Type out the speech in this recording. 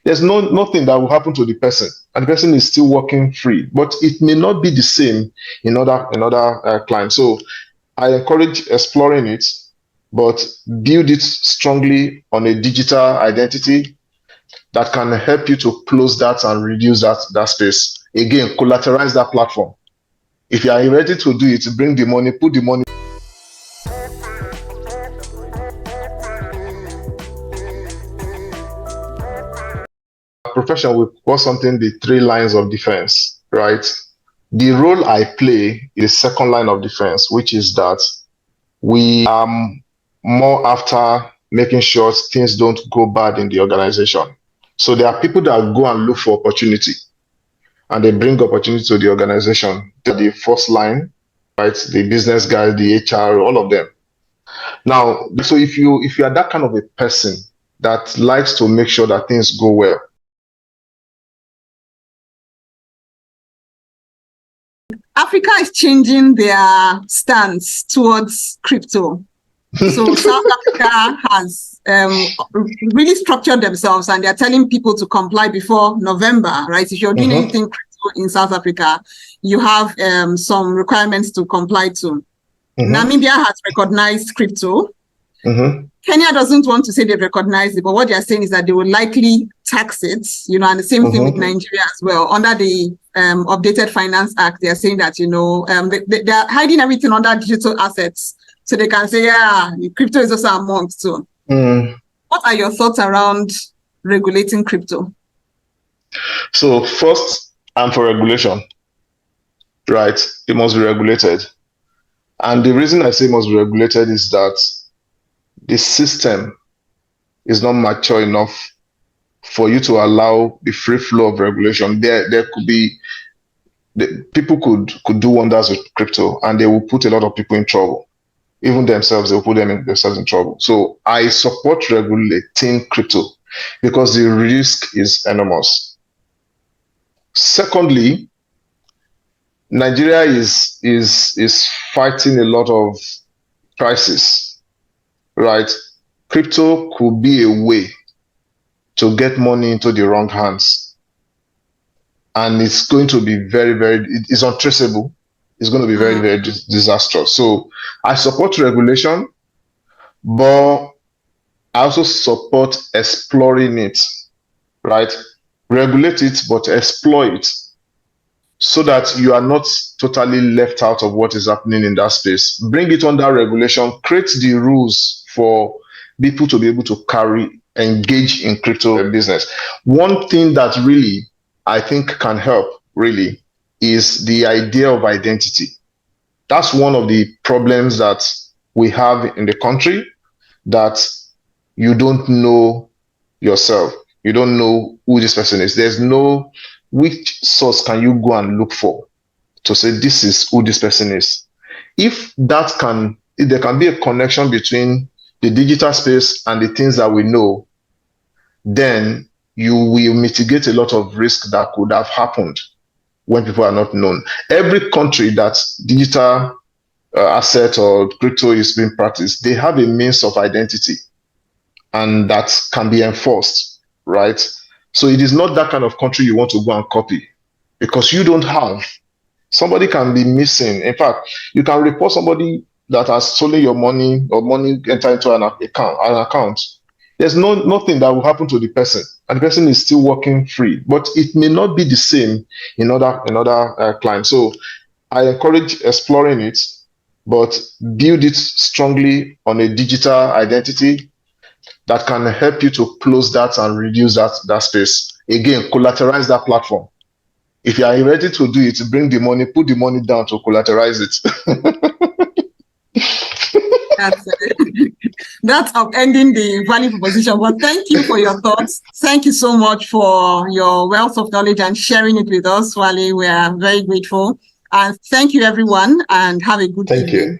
there's nothing that will happen to the person, and the person is still working free. But it may not be the same in other clients. So I encourage exploring it, but build it strongly on a digital identity that can help you to close that and reduce that space. Again, collateralize that platform. If you are ready to do it, bring the money, put the money. Profession will call something the 3 lines of defense, right? The role I play is second line of defense, which is that we are more after making sure things don't go bad in the organization. So there are people that go and look for opportunity, and they bring opportunity to the organization. The first line, right? The business guys, the HR, all of them. Now, so if you are that kind of a person that likes to make sure that things go well, Africa is changing their stance towards crypto. So South Africa has really structured themselves, and they're telling people to comply before November, right? If you're doing anything crypto in South Africa, you have some requirements to comply to. Namibia has recognized crypto. Kenya doesn't want to say they've recognized it, but what they're saying is that they will likely tax it, and the same thing with Nigeria as well. Under the updated Finance Act, they're saying that, they're hiding everything under digital assets. So they can say, yeah, crypto is also amongst too. What are your thoughts around regulating crypto? So first, I'm for regulation, right? It must be regulated. And the reason I say it must be regulated is that the system is not mature enough for you to allow the free flow of regulation. There could be, people could do wonders with crypto, and they will put a lot of people in trouble. Even themselves, they will put themselves in trouble. So I support regulating crypto because the risk is enormous. Secondly, Nigeria is fighting a lot of crisis, right? Crypto could be a way to get money into the wrong hands, and it's going to be it's untraceable. It's going to be very disastrous. So I support regulation, but I also support exploring it, right? Regulate it, but exploit it, so that you are not totally left out of what is happening in that space. Bring it under regulation, create the rules for people to be able to engage in crypto business. One thing that really I think can help really is the idea of identity. That's one of the problems that we have in the country, that you don't know yourself. You don't know who this person is. There's no, which source can you go and look for to say this is who this person is? If there can be a connection between the digital space and the things that we know, then you will mitigate a lot of risk that could have happened when people are not known. Every country that digital asset or crypto is being practiced, they have a means of identity, and that can be enforced, right? So it is not that kind of country you want to go and copy, because you don't have. Somebody can be missing. In fact, you can report somebody that has stolen your money, or money enter into an account. There's nothing that will happen to the person, and the person is still working free. But it may not be the same in other clients. So I encourage exploring it, but build it strongly on a digital identity that can help you to close that and reduce that space. Again, collateralize that platform. If you are ready to do it, bring the money, put the money down to collateralize it. That's upending the value proposition. But thank you for your thoughts. Thank you so much for your wealth of knowledge and sharing it with us, Wale. We are very grateful. And thank you, everyone, and have a good evening. Thank you.